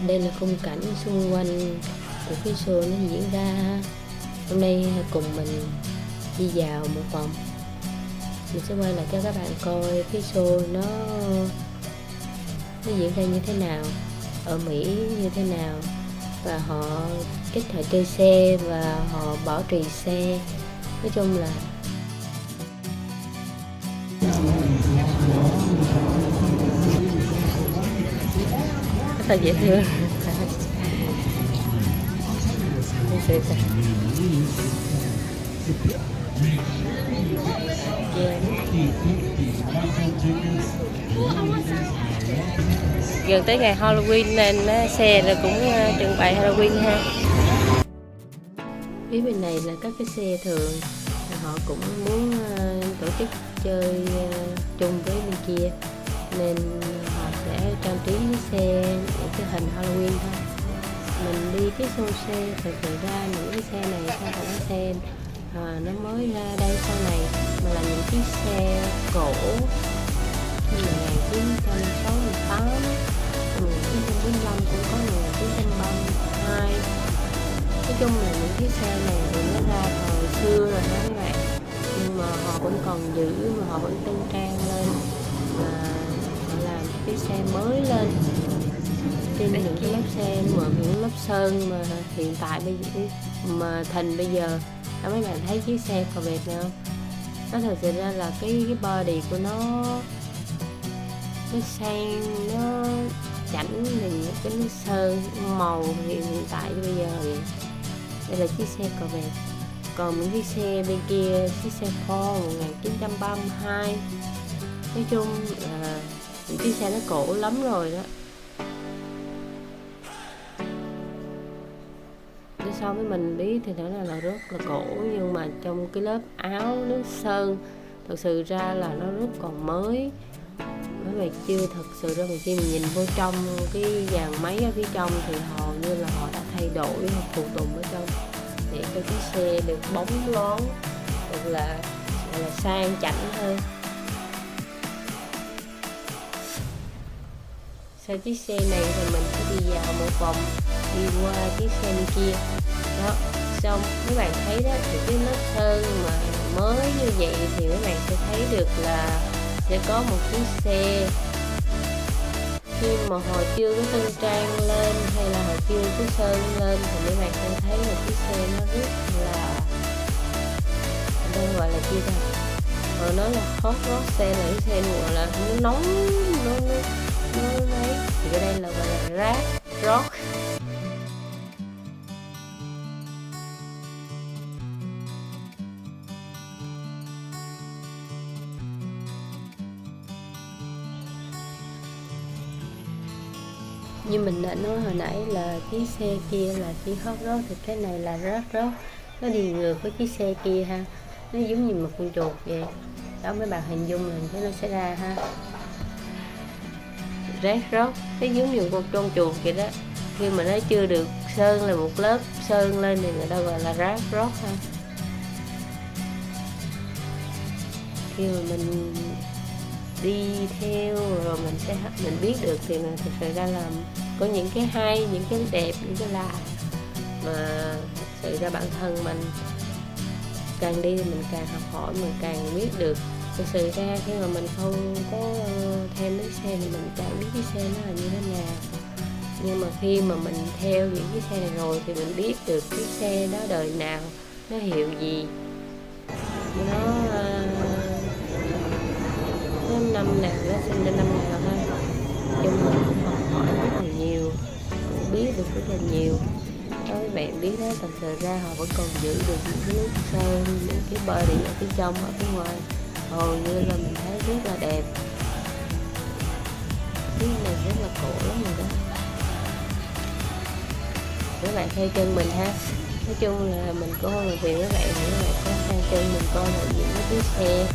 Đây là khung cảnh xung quanh của cái show nó diễn ra. Hôm nay cùng mình đi dạo một vòng. Mình sẽ quay lại cho các bạn coi cái show nó diễn ra như thế nào, ở Mỹ như thế nào, và họ cách họ chơi xe và họ bảo trì xe. Nói chung là rất là dễ thương. Gần tới ngày Halloween nên xe rồi cũng trưng bày Halloween ha. Phía bên này là các cái xe thường, họ cũng muốn tổ chức chơi chung với bên kia nên họ sẽ trang trí cái xe những cái hình Halloween thôi. Mình đi cái show xe, thực sự ra những cái xe này không phải là xe nó mới ra đây sau này, mà là những chiếc xe cổ 1968, 1945 cũng có, 1932. Nói chung là những chiếc xe này thì nó ra thời xưa rồi đó các bạn, nhưng mà họ vẫn còn giữ, mà họ vẫn tân trang lên, và họ làm cái xe mới lên trên những cái lớp xe, mà những lớp sơn mà hiện tại bây giờ, mà thành bây giờ. Đó, mấy bạn thấy chiếc xe Corvette này không? Nó thật sự ra là cái body của nó sang, nó chảnh, thì những cái nước sơn màu hiện tại bây giờ thì đây là chiếc xe Corvette. Còn những chiếc xe bên kia, chiếc xe Ford 1932, nói chung là những chiếc xe nó cổ lắm rồi đó. So với mình biết thì nó là rất là cổ, nhưng mà trong cái lớp áo nước sơn thật sự ra là nó rất còn mới. Mấy bạn chưa thật sự ra, mà khi mình nhìn vô trong cái dàn máy ở phía trong thì hầu như là họ đã thay đổi hoặc phụ tùng ở trong để cho chiếc xe được bóng loáng, được là sang chảnh hơn. Sau chiếc xe này thì mình sẽ đi dạo một vòng, đi qua chiếc xe bên kia đó. Xong mấy bạn thấy đó, thì cái lớp sơn mà mới như vậy thì mấy bạn sẽ thấy được là sẽ có một chiếc xe khi mà họ chưa có tân trang lên hay là họ chưa có sơn lên thì mấy bạn sẽ thấy là chiếc xe nó rất là, đây gọi là chi ta, họ nói là hot rod xe, là cái xe gọi là nó nóng, nó đấy, thì cái đây là gọi là rap rock. Như mình đã nói hồi nãy là chiếc xe kia là chiếc hot rod, thì cái này là rap rock. Nó đi ngược với chiếc xe kia ha, nó giống như một con chuột vậy đó. Mấy bạn hình dung là thế nó sẽ ra ha, rap rock nó giống như một con chuột vậy đó. Khi mà nó chưa được sơn là một lớp sơn lên thì người ta gọi là rap rock ha. Khi mà mình đi theo rồi mình biết được thì là thực sự ra là có những cái hay, những cái đẹp, những cái lạ, mà thực sự ra bản thân mình càng đi thì mình càng học hỏi, mình càng biết được. Thực sự ra khi mà mình không có thêm cái xe thì mình chẳng biết cái xe nó là như thế nào, nhưng mà khi mà mình theo những cái xe này rồi thì mình biết được cái xe đó đời nào, nó hiệu gì, nó năm nào, nó sinh ra năm nào ha. Chung mình cũng học hỏi rất là nhiều, cũng biết được rất là nhiều đó. Các bạn biết đó, thật sự ra họ vẫn còn giữ được những cái nước sơn, những cái body ở phía trong, ở phía ngoài, hầu như là mình thấy rất là đẹp. Cái này rất là cổ lắm rồi đó. Các bạn theo chân mình ha. Nói chung là mình cũng không làm phiền các bạn, thì các bạn có theo chân mình coi là những cái chiếc xe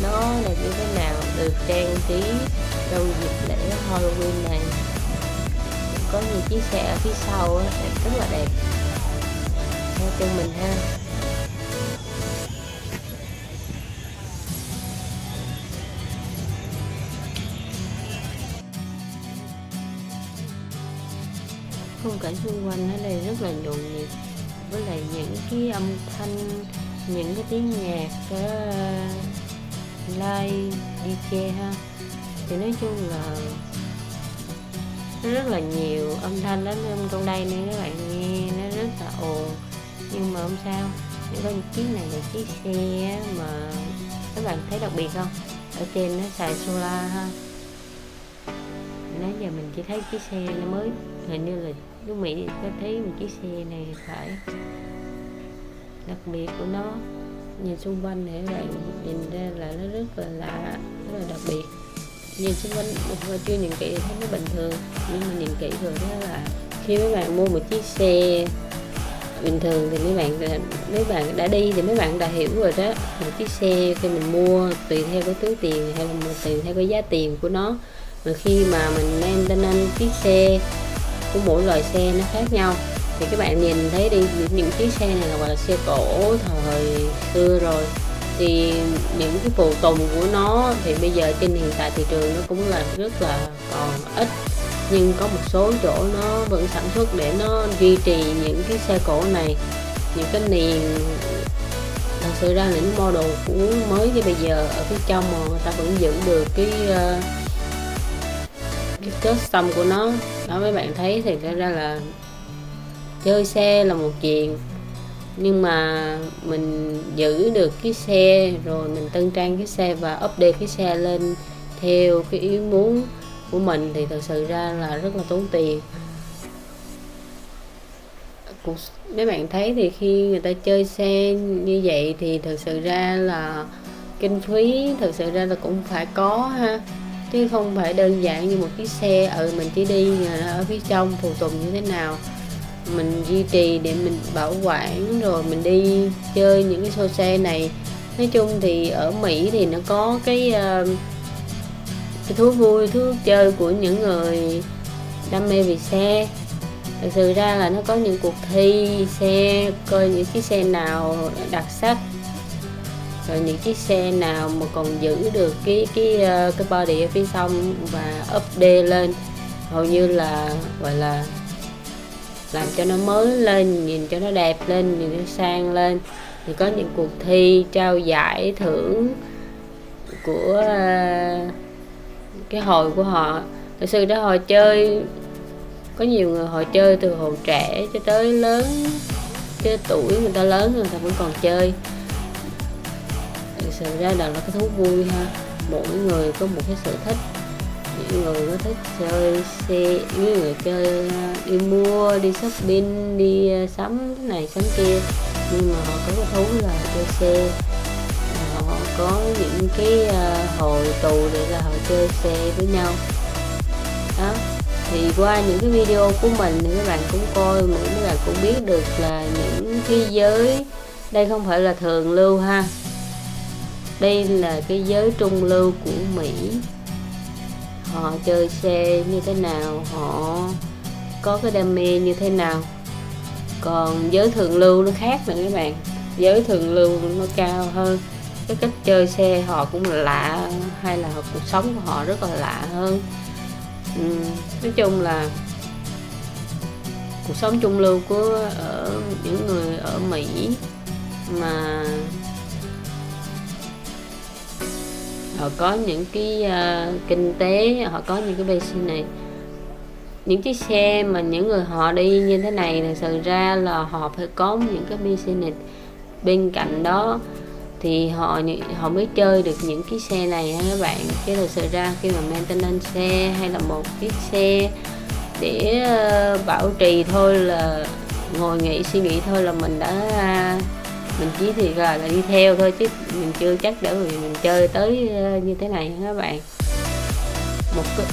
nó là như thế nào, được trang trí trong dịp lễ Halloween này. Có nhiều chiếc xe ở phía sau á, rất là đẹp. Theo chân mình ha. khung cảnh xung quanh ở đây rất là nhộn nhịp, với lại những cái âm thanh, những cái tiếng nhạc live DJ ha. Thì nói chung là nó rất là nhiều âm thanh đến trong đây nên các bạn nghe nó rất là ồn, nhưng mà không sao. Có những chiếc này là chiếc xe mà các bạn thấy đặc biệt không, ở trên nó xài solar ha. Nãy giờ mình chỉ thấy chiếc xe nó mới, hình như là nước Mỹ thì có thấy một chiếc xe này phải đặc biệt của nó. Nhìn xung quanh để các bạn nhìn ra là nó rất là lạ, rất là đặc biệt. Nhìn xung quanh chưa nhìn kỹ thấy nó bình thường, nhưng mà nhìn kỹ rồi đó là khi mấy bạn mua một chiếc xe bình thường thì mấy bạn đã đi thì mấy bạn đã hiểu rồi đó. Một chiếc xe khi mình mua tùy theo cái túi tiền hay là tùy theo cái giá tiền của nó, mà khi mà mình maintenance chiếc xe của mỗi loại xe nó khác nhau, thì các bạn nhìn thấy đi, những chiếc xe này là gọi là xe cổ thời xưa rồi, thì những cái phụ tùng của nó thì bây giờ trên hiện tại thị trường nó cũng là rất là còn ít, nhưng có một số chỗ nó vẫn sản xuất để nó duy trì những cái xe cổ này. Những cái niền thật sự ra những model của mới như bây giờ ở phía trong mà người ta vẫn giữ được cái custom của nó đó. Mấy bạn thấy thì ra là chơi xe là một chuyện, nhưng mà mình giữ được cái xe rồi mình tân trang cái xe và update cái xe lên theo cái ý muốn của mình thì thật sự ra là rất là tốn tiền. Mấy bạn thấy thì khi người ta chơi xe như vậy thì thật sự ra là kinh phí thật sự ra là cũng phải có ha, chứ không phải đơn giản như một chiếc xe mình chỉ đi ở phía trong phụ tùng như thế nào mình duy trì để mình bảo quản rồi mình đi chơi những cái show xe này. Nói chung thì ở Mỹ thì nó có cái thú vui, thú chơi của những người đam mê về xe. Thật sự ra là nó có những cuộc thi xe, coi những chiếc xe nào đặc sắc, rồi những chiếc xe nào mà còn giữ được cái body ở phía sau và update lên, hầu như là gọi là làm cho nó mới lên, nhìn cho nó đẹp lên, nhìn nó sang lên. Thì có những cuộc thi trao giải thưởng của cái hồi của họ. Thật sự đó hồi chơi có nhiều người họ chơi từ hồi trẻ cho tới lớn, chứ tuổi người ta lớn người ta vẫn còn chơi. Thật sự ra là cái thú vui ha, mỗi người có một cái sở thích. Những người có thích chơi xe, những người chơi đi mua, đi shopping, đi sắm cái này sắm kia, nhưng mà họ có cái thú là chơi xe. Họ có những cái hội tụ để là họ chơi xe với nhau đó. Thì qua những cái video của mình thì các bạn cũng coi, các bạn cũng biết được là những cái giới đây không phải là thường lưu ha, đây là cái giới trung lưu của Mỹ. Họ chơi xe như thế nào, họ có cái đam mê như thế nào. Còn giới thượng lưu nó khác nè các bạn, giới thượng lưu nó cao hơn, cái cách chơi xe họ cũng lạ, hay là cuộc sống của họ rất là lạ hơn. Nói chung là cuộc sống trung lưu của những người ở Mỹ mà họ có những cái kinh tế, họ có những cái business, những chiếc xe mà những người họ đi như thế này, thật sự ra là họ phải có những cái business bên cạnh đó thì họ mới chơi được những cái xe này ha các bạn. Chứ thật sự ra khi mà maintenance xe hay là một chiếc xe để bảo trì thôi, là ngồi nghĩ suy nghĩ thôi là mình chỉ thì là đi theo thôi, chứ mình chưa chắc để mình chơi tới như thế này các bạn. Một cái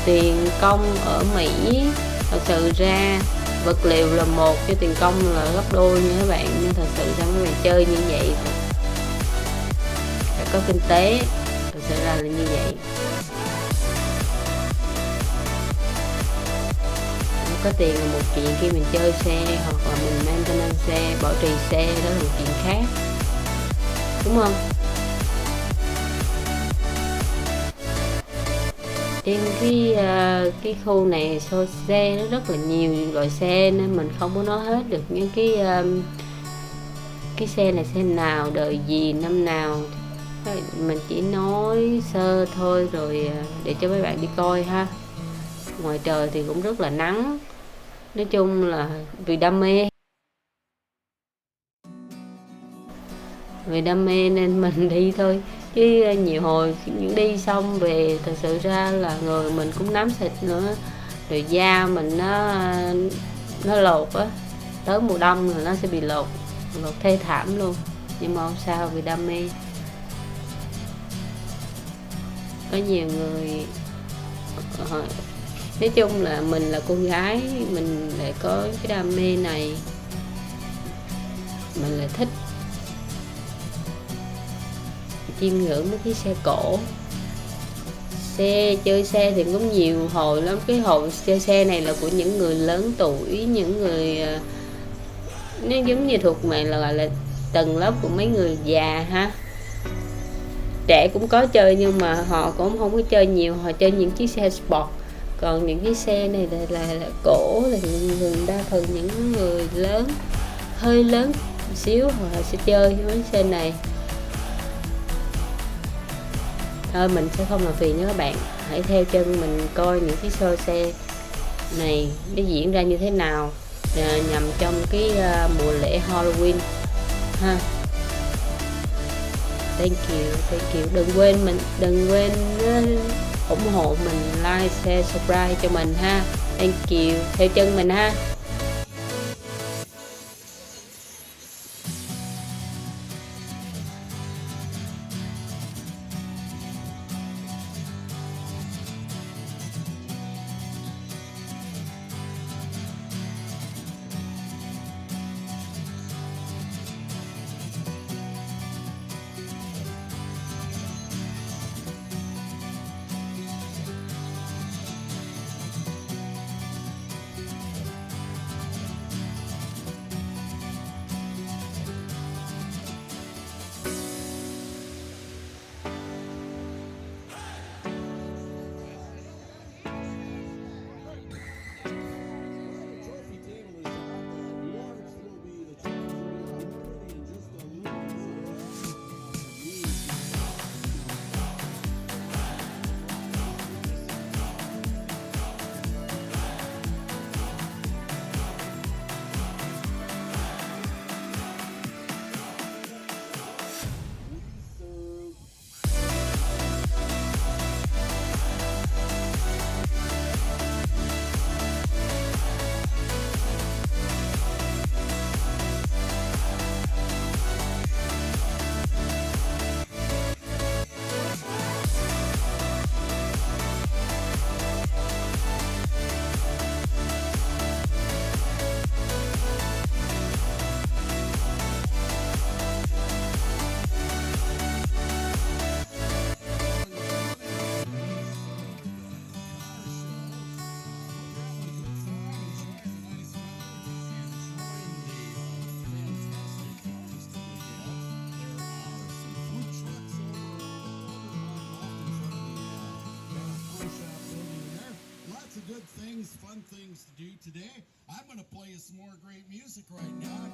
tiền công ở Mỹ thật sự ra vật liệu là một, cho tiền công là gấp đôi nha các bạn. Nhưng thật sự ra mấy bạn chơi như vậy phải có kinh tế, thật sự ra là như vậy. Có tiền là một chuyện, khi mình chơi xe hoặc là mình maintenance xe, bảo trì xe đó là một chuyện khác, đúng không? Trên cái khu này xô xe nó rất là nhiều loại xe nên mình không có nói hết được những cái xe này xe nào, đời gì, năm nào. Mình chỉ nói sơ thôi rồi để cho mấy bạn đi coi ha. Ngoài trời thì cũng rất là nắng, nói chung là vì đam mê nên mình đi thôi, chứ nhiều hồi những đi xong về thật sự ra là người mình cũng nám xịt nữa, rồi da mình nó lột á, tới mùa đông là nó sẽ bị lột thê thảm luôn, nhưng mà không sao vì đam mê. Có nhiều người nói chung là mình là con gái, mình lại có cái đam mê này, mình lại thích chiêm ngưỡng mấy cái xe cổ. Chơi xe thì cũng nhiều hồi lắm, cái hồi chơi xe này là của những người lớn tuổi, những người nó giống như thuộc mạng là gọi là tầng lớp của mấy người già ha. Trẻ cũng có chơi nhưng mà họ cũng không có chơi nhiều, họ chơi những chiếc xe sport. Còn những cái xe này là cổ là người đa phần những người lớn, hơi lớn một xíu họ sẽ chơi mấy xe này. Thôi mình sẽ không làm phiền nữa các bạn, hãy theo chân mình coi những cái show xe này nó diễn ra như thế nào nhằm trong cái mùa lễ Halloween ha. Thank you. Đừng quên ủng hộ mình, like, share, subscribe cho mình ha. Thank you, theo chân mình ha. Good things, fun things to do today. I'm going to play you some more great music right now.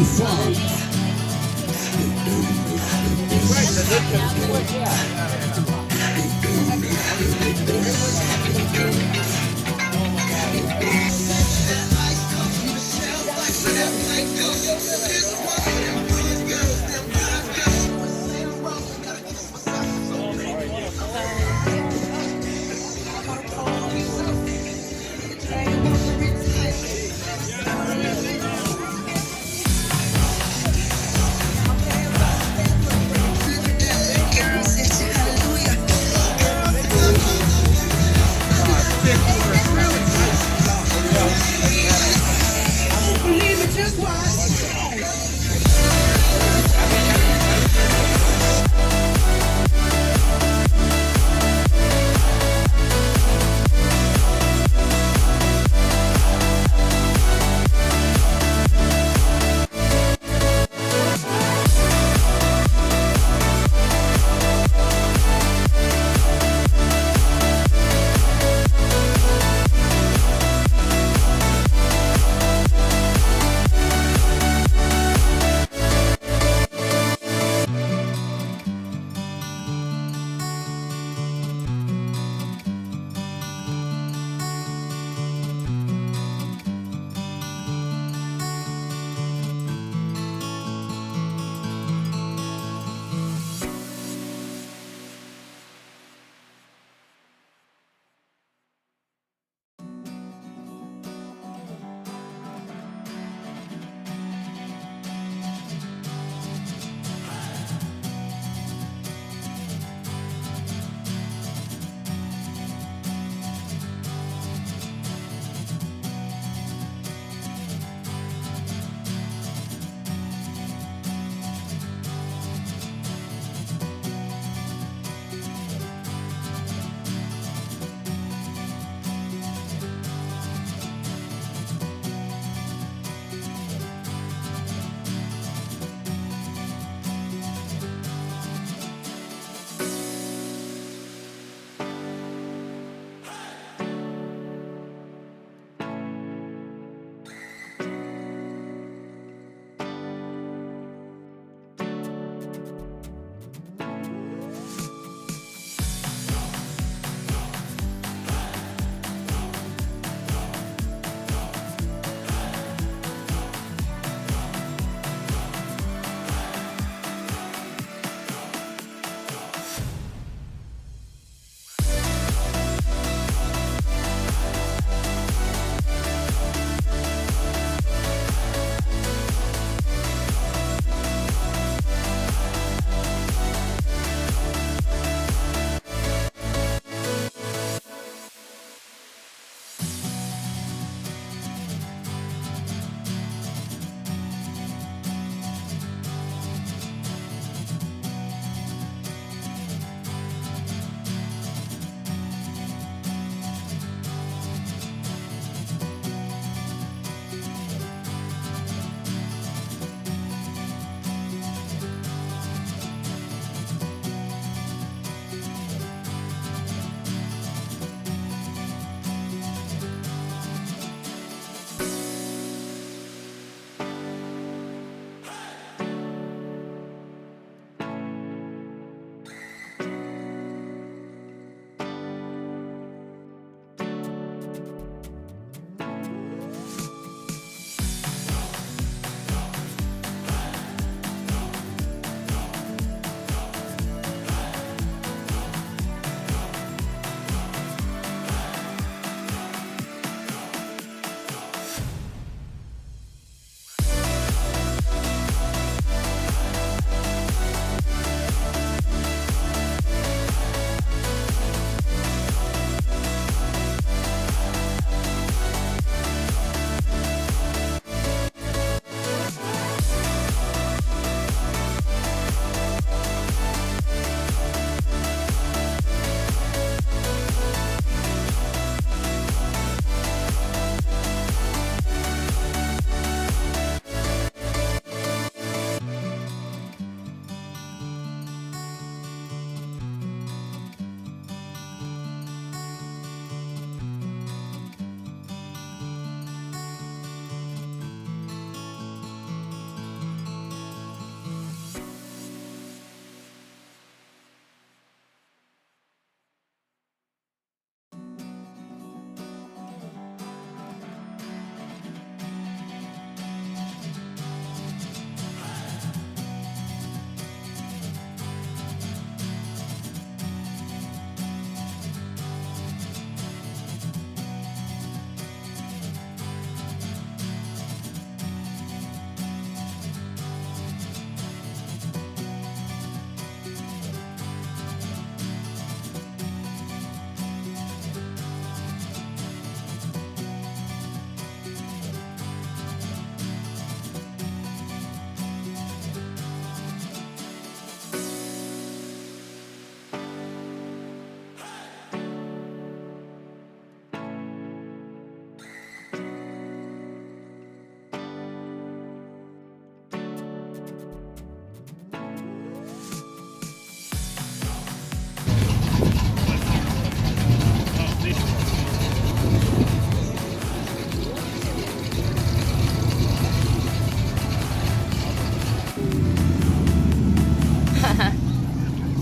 Young Funk. Girls hit you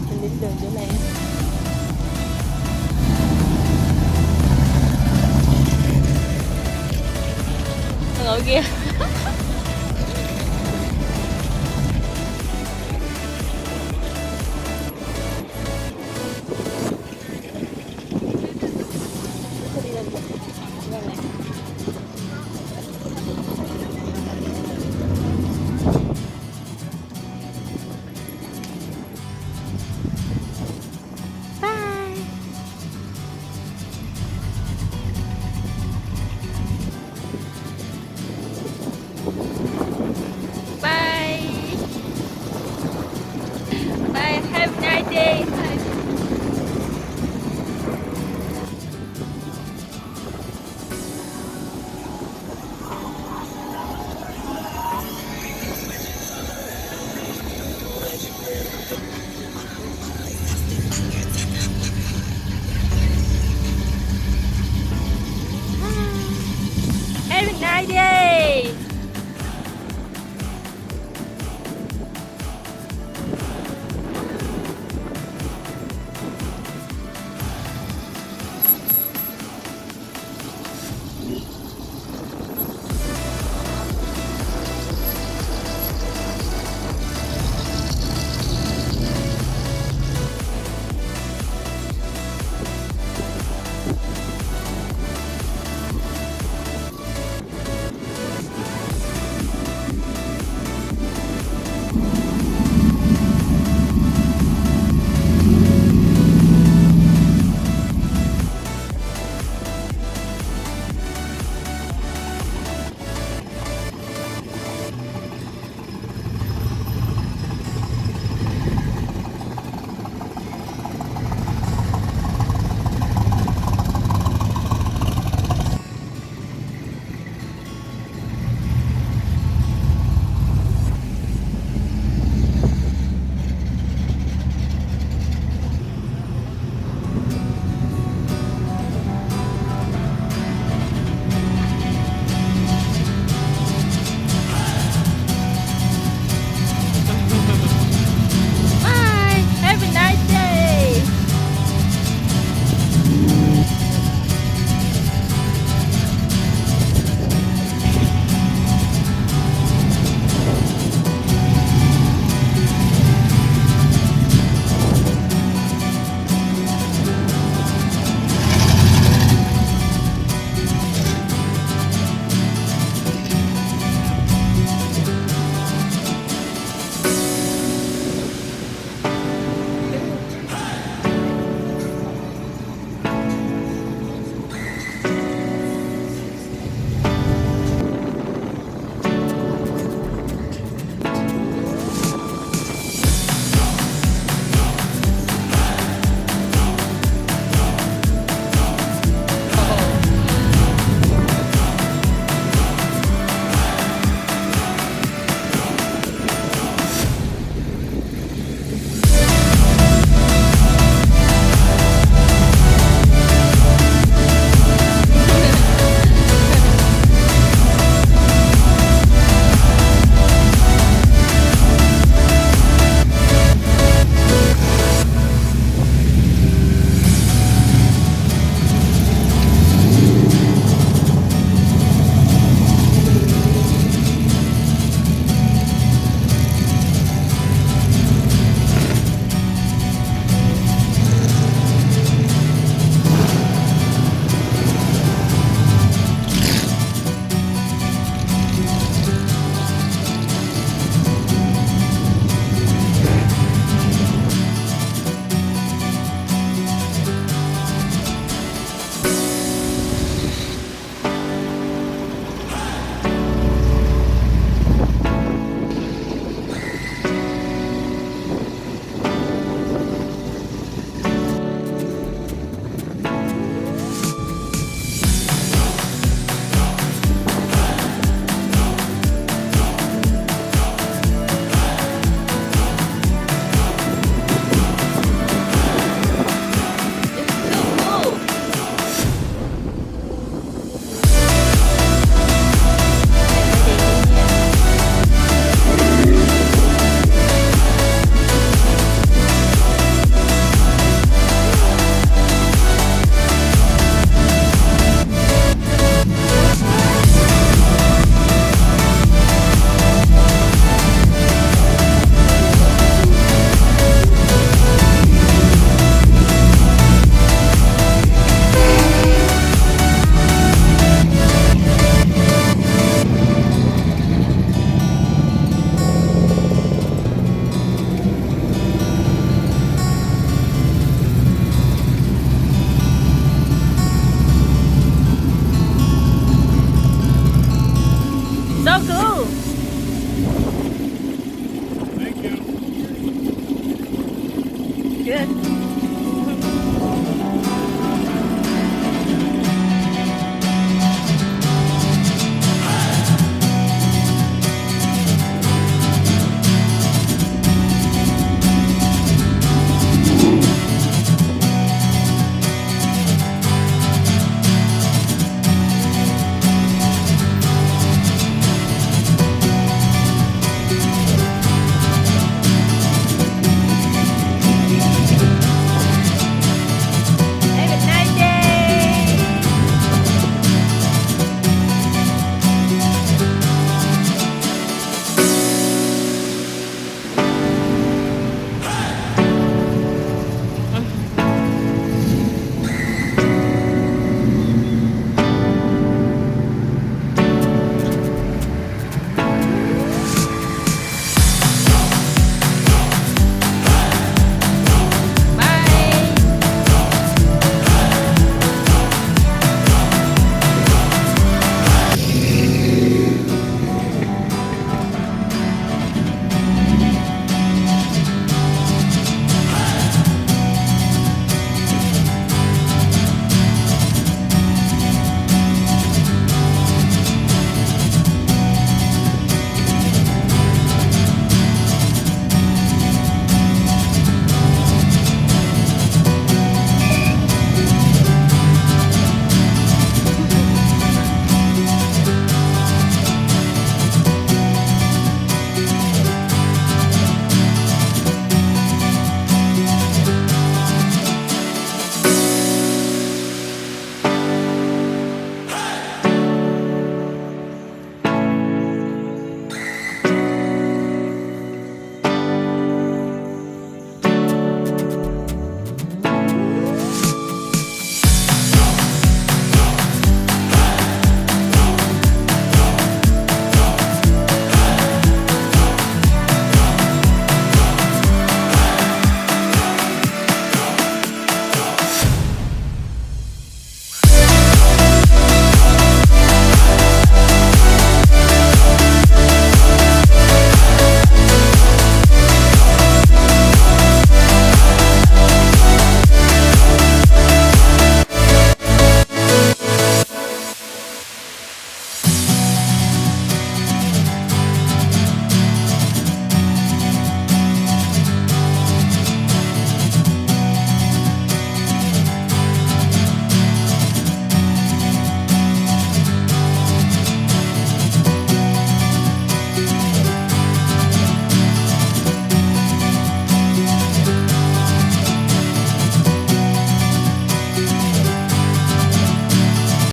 Mình đi đường chỗ này. Ngồi kia. Đi lên này.